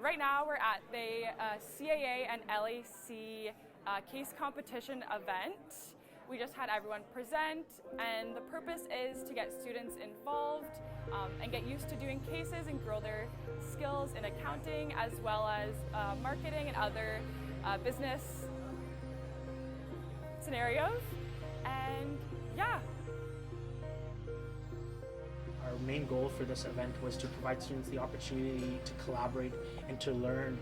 Right now we're at the CAA and LAC case competition event. We just had everyone present, and the purpose is to get students involved and get used to doing cases and grow their skills in accounting as well as marketing and other business scenarios. And yeah. Our main goal for this event was to provide students the opportunity to collaborate and to learn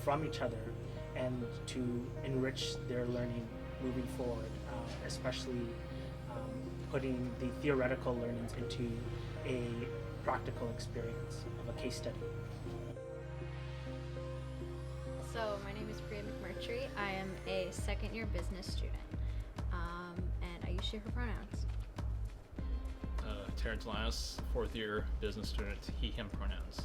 from each other and to enrich their learning moving forward, especially putting the theoretical learnings into a practical experience of a case study. So my name is Priya McMurtrie. I am a second-year business student, and I use she, her pronouns. Terrence, Alanis, fourth-year business student, he, him pronouns.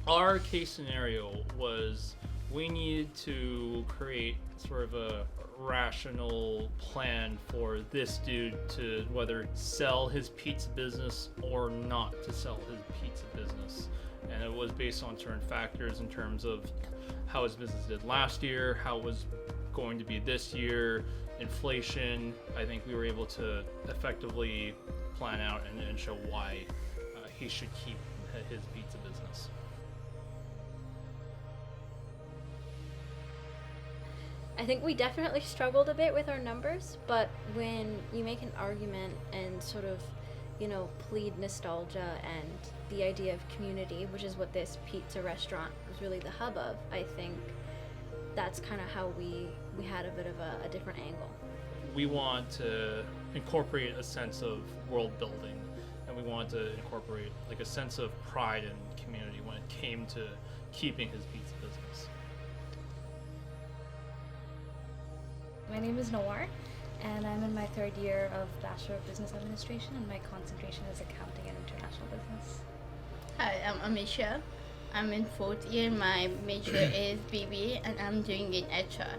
Our case scenario was we needed to create sort of a rational plan for this dude to whether sell his pizza business or not to sell his pizza business. And it was based on certain factors in terms of how his business did last year, how it was going to be this year, inflation. I think we were able to effectively plan out and show why he should keep his pizza business. I think we definitely struggled a bit with our numbers, but when you make an argument and sort of, plead nostalgia and the idea of community, which is what this pizza restaurant was really the hub of, I think that's kind of how we had a bit of a different angle. We want to incorporate a sense of world building, and we want to incorporate like a sense of pride and community when it came to keeping his pizza business. My name is Noir, and I'm in my third year of Bachelor of Business Administration, and my concentration is accounting and international business. Hi, I'm Amisha. I'm in fourth year. My major is BBA, and I'm doing in HR.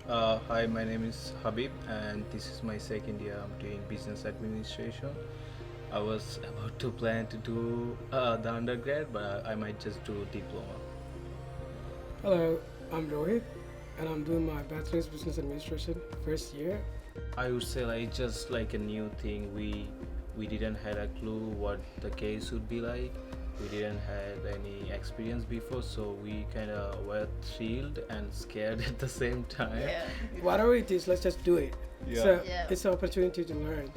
Hi, my name is Habib, and this is my second year. I'm doing business administration. I was about to plan to do the undergrad, but I might just do diploma. Hello, I'm Rohit, and I'm doing my bachelor's business administration first year. I would say like just like a new thing. We didn't had a clue what the case would be like. We didn't have any experience before, so we kind of were thrilled and scared at the same time. Yeah. Whatever it is, let's just do it. Yeah. So Yeah. it's an opportunity to learn.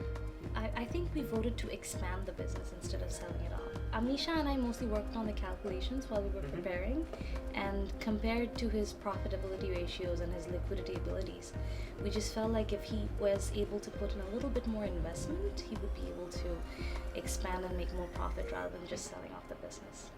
I think we voted to expand the business instead of selling it off. Amisha and I mostly worked on the calculations while we were preparing, and compared to his profitability ratios and his liquidity abilities, we just felt like if he was able to put in a little bit more investment, he would be able to expand and make more profit rather than just selling off the business.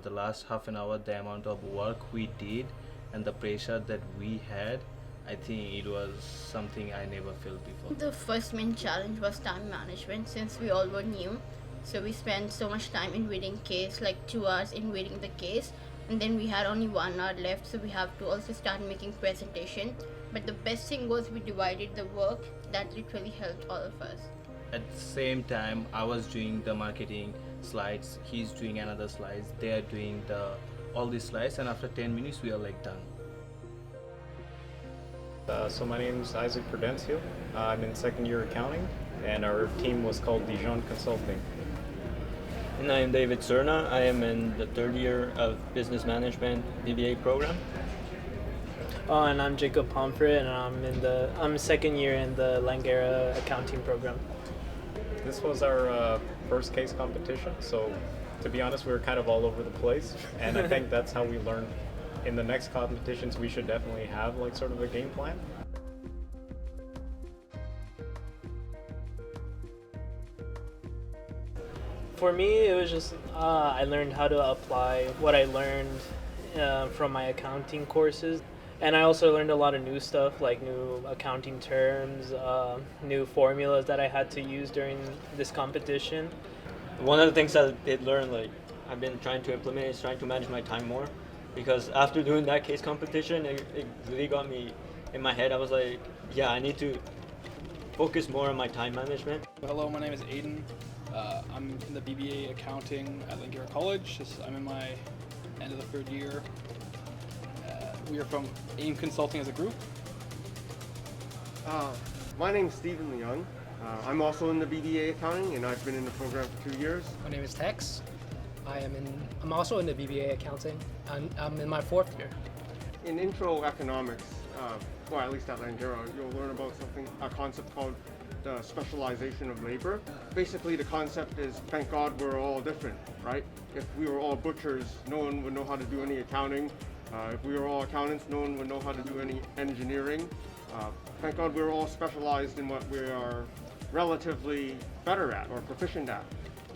The last half an hour, the amount of work we did and the pressure that we had, I think it was something I never felt before. The first main challenge was time management, since we all were new. So we spent so much time in reading case, like 2 hours in reading the case, and then we had only 1 hour left, so we have to also start making presentation. But the best thing was we divided the work. That literally helped all of us. At the same time, I was doing the marketing slides, he's doing another slides, they are doing all these slides, and after 10 minutes we are like done. So my name is Isaac Prudencio. I'm in second year accounting, and our team was called Dijon Consulting. And I am David Cerna. I am in the third year of business management BBA program. And I'm Jacob Pomfret, and I'm second year in the Langara Accounting program. This was our first case competition, so to be honest, we were kind of all over the place, and I think that's how we learned. In the next competitions, we should definitely have like sort of a game plan. For me, it was just I learned how to apply what I learned from my accounting courses, and I also learned a lot of new stuff, like new accounting terms, new formulas that I had to use during this competition. One of the things I did learn, like I've been trying to implement, is trying to manage my time more. Because after doing that case competition, it really got me in my head. I was like, yeah, I need to focus more on my time management. Hello, my name is Aidan. I'm in the BBA Accounting at Langara College. I'm in my end of the third year. We are from AIM Consulting as a group. My name's Leung. I'm also in the BBA Accounting, and I've been in the program for 2 years. My name is Tex. I'm also in the BBA Accounting, and I'm in my 4th year. In intro economics, well, at least at Langara, you'll learn about a concept called the specialization of labor. Basically, the concept is, thank God we're all different, right? If we were all butchers, no one would know how to do any accounting. If we were all accountants, no one would know how to do any engineering. Thank God we're all specialized in what we are relatively better at or proficient at.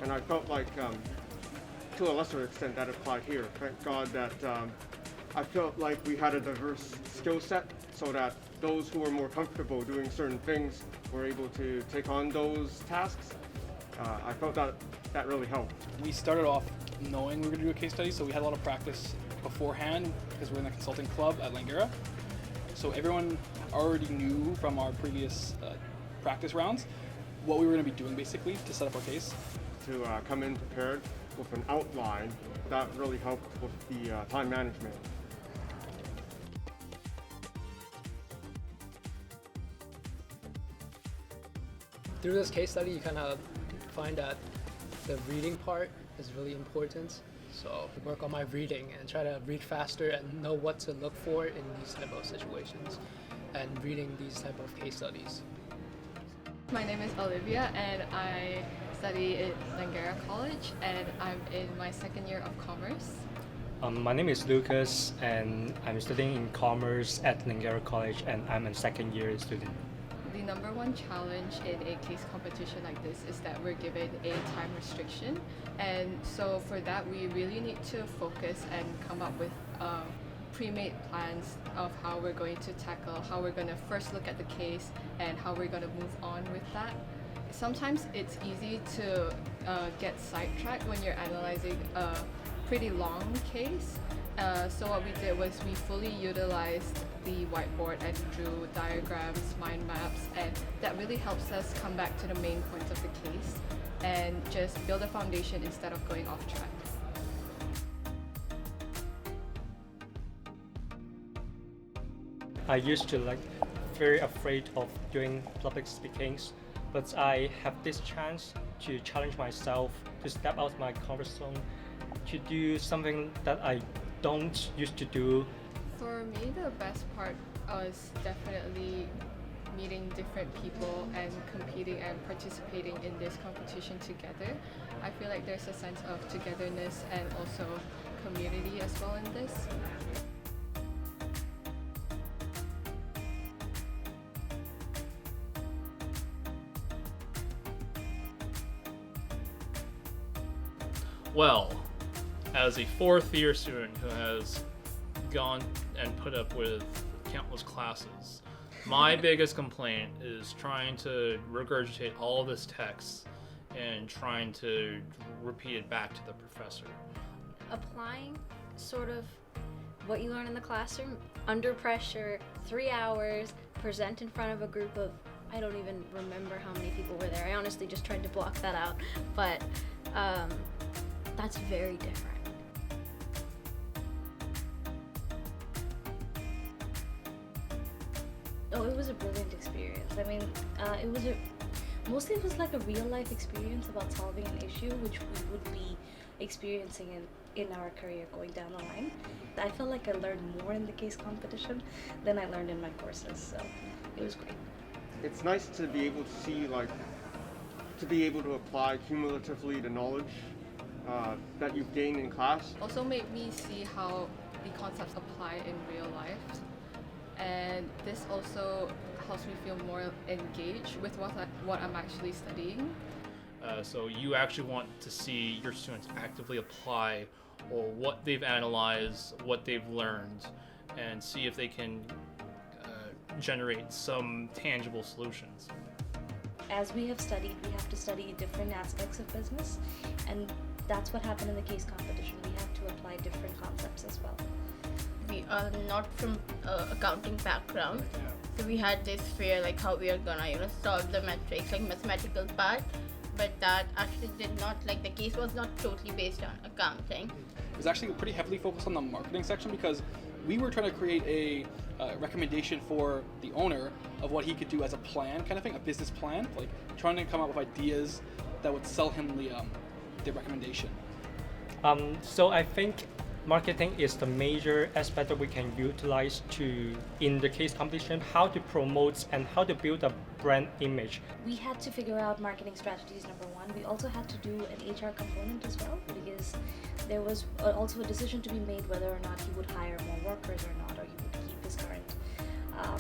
And I felt like, to a lesser extent, that applied here. Thank God that I felt like we had a diverse skill set so that those who were more comfortable doing certain things were able to take on those tasks. I felt that really helped. We started off knowing we were going to do a case study, so we had a lot of practice beforehand because we're in the consulting club at Langara. So everyone already knew from our previous practice rounds what we were going to be doing basically to set up our case. To come in prepared with an outline, that really helped with the time management. Through this case study, you kind of find that the reading part is really important. So I work on my reading and try to read faster and know what to look for in these type of situations and reading these type of case studies. My name is Olivia and I study at Langara College and I'm in my 2nd year of commerce. My name is Lucas and I'm studying in commerce at Langara College and I'm a 2nd year student. The number one challenge in a case competition like this is that we're given a time restriction, and so for that we really need to focus and come up with pre-made plans of how we're going to tackle, how we're going to first look at the case and how we're going to move on with that. Sometimes it's easy to get sidetracked when you're analyzing a pretty long case. So what we did was we fully utilized the whiteboard and drew diagrams, mind maps, and that really helps us come back to the main points of the case and just build a foundation instead of going off track. I used to very afraid of doing public speakings, but I have this chance to challenge myself, to step out of my comfort zone, to do something that I don't used to do. For me, the best part was definitely meeting different people and competing and participating in this competition together. I feel like there's a sense of togetherness and also community as well in this. Well, as a 4th year student who has gone and put up with countless classes, my biggest complaint is trying to regurgitate all this text and trying to repeat it back to the professor. Applying sort of what you learn in the classroom under pressure, 3 hours, present in front of a group of, I don't even remember how many people were there. I honestly just tried to block that out, but that's very different. Oh, it was a brilliant experience. I mean, mostly it was like a real life experience about solving an issue which we would be experiencing in our career going down the line. I felt like I learned more in the case competition than I learned in my courses, so it was great. It's nice to be able to see, to be able to apply cumulatively the knowledge that you've gained in class. Also made me see how the concepts apply in real life. And this also helps me feel more engaged with what I'm actually studying. So you actually want to see your students actively apply or what they've analyzed, what they've learned, and see if they can generate some tangible solutions. As we have studied, we have to study different aspects of business, and that's what happened in the case competition. We have to apply different concepts as well. We are not from accounting background, so we had this fear how we are gonna solve the metrics, mathematical part. but that actually did not, like, the case was not totally based on accounting. It was actually pretty heavily focused on the marketing section because we were trying to create a recommendation for the owner of what he could do as a plan, kind of thing, a business plan, like trying to come up with ideas that would sell him the recommendation. So I think marketing is the major aspect that we can utilize in the case competition, how to promote and how to build a brand image. We had to figure out marketing strategies, number one. We also had to do an HR component as well, because there was also a decision to be made whether or not he would hire more workers or not, or he would keep his current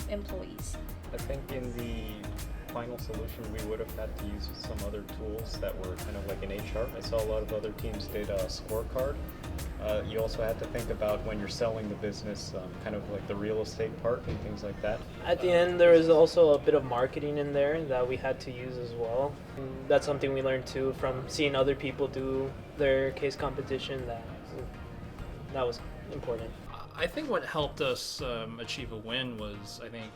employees. I think in the final solution we would have had to use some other tools that were kind of like in HR. I saw a lot of other teams did a scorecard. You also had to think about when you're selling the business, kind of like the real estate part and things like that. At the end, there was also a bit of marketing in there that we had to use as well. And that's something we learned too from seeing other people do their case competition. That was important. I think what helped us achieve a win was, I think,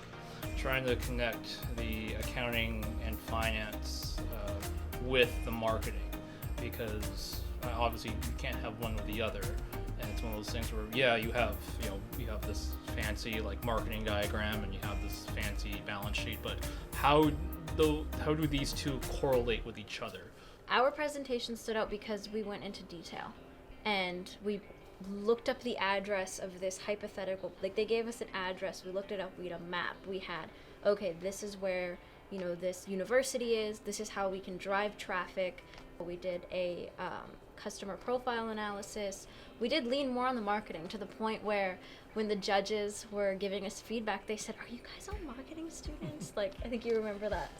trying to connect the accounting and finance with the marketing, because obviously you can't have one or the other, and it's one of those things where you have this fancy like marketing diagram and you have this fancy balance sheet, but how do these two correlate with each other? Our presentation stood out because we went into detail and we looked up the address of this hypothetical, like they gave us an address, we looked it up, we had a map, we had, okay, this is where, this university is, this is how we can drive traffic. We did a customer profile analysis. We did lean more on the marketing to the point where when the judges were giving us feedback, they said, are you guys all marketing students? Like, I think you remember that.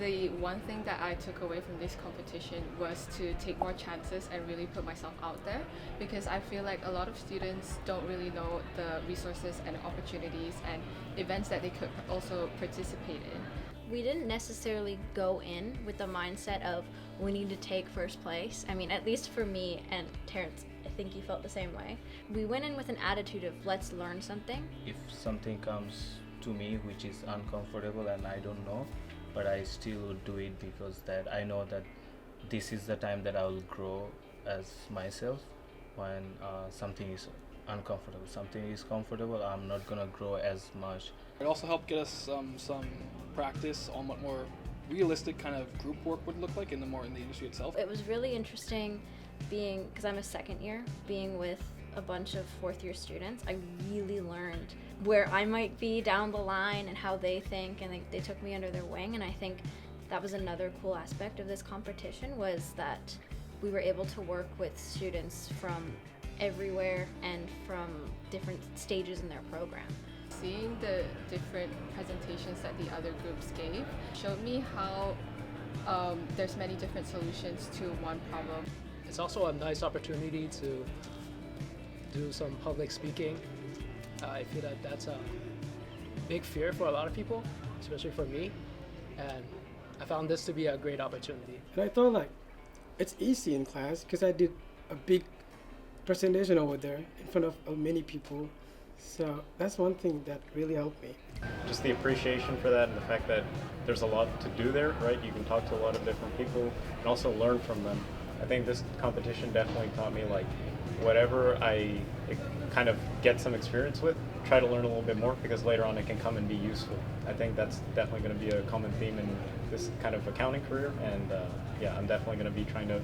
The one thing that I took away from this competition was to take more chances and really put myself out there, because I feel like a lot of students don't really know the resources and opportunities and events that they could also participate in. We didn't necessarily go in with the mindset of we need to take first place. I mean, at least for me and Terrence, I think you felt the same way. We went in with an attitude of let's learn something. If something comes to me which is uncomfortable and I don't know, but I still do it because that I know that this is the time that I will grow as myself. When something is uncomfortable, something is comfortable, I'm not gonna grow as much. It also helped get us some practice on what more realistic kind of group work would look like in the industry itself. It was really interesting because I'm a second year, being with a bunch of fourth year students. I really learned where I might be down the line and how they think, and they took me under their wing. And I think that was another cool aspect of this competition, was that we were able to work with students from everywhere and from different stages in their program. Seeing the different presentations that the other groups gave showed me how there's many different solutions to one problem. It's also a nice opportunity to do some public speaking. I feel that that's a big fear for a lot of people, especially for me, and I found this to be a great opportunity. And I thought it's easy in class because I did a big presentation over there in front of many people. So that's one thing that really helped me. Just the appreciation for that and the fact that there's a lot to do there, right? You can talk to a lot of different people and also learn from them. I think this competition definitely taught me whatever I kind of get some experience with, try to learn a little bit more, because later on it can come and be useful. I think that's definitely going to be a common theme in this kind of accounting career, and I'm definitely going to be trying to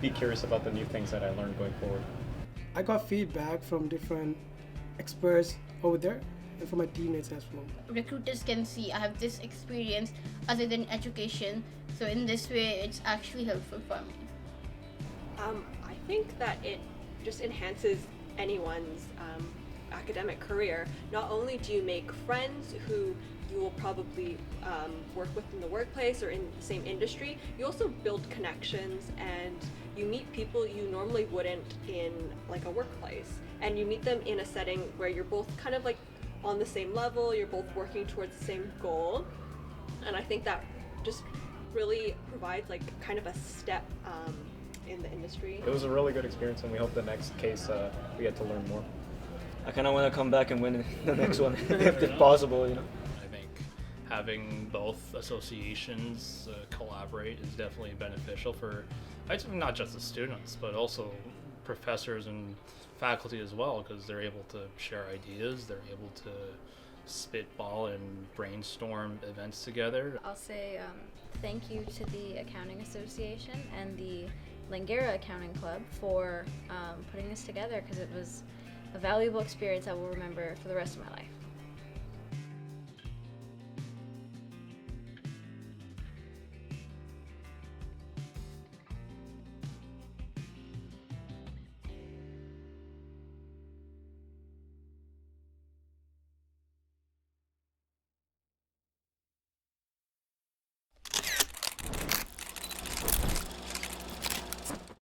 be curious about the new things that I learned going forward. I got feedback from different experts over there and from my teammates as well. Recruiters can see I have this experience other than education, so in this way it's actually helpful for me. I think that it just enhances anyone's academic career. Not only do you make friends who you will probably work with in the workplace or in the same industry, you also build connections and you meet people you normally wouldn't in a workplace. And you meet them in a setting where you're both kind of on the same level, you're both working towards the same goal. And I think that just really provides kind of a step in the industry? It was a really good experience, and we hope the next case we get to learn more. I kind of want to come back and win the next one if it's possible, you know. I think having both associations collaborate is definitely beneficial for not just the students, but also professors and faculty as well, because they're able to share ideas, they're able to spitball and brainstorm events together. I'll say thank you to the Accounting Association and the Langara Accounting Club for putting this together, because it was a valuable experience I will remember for the rest of my life.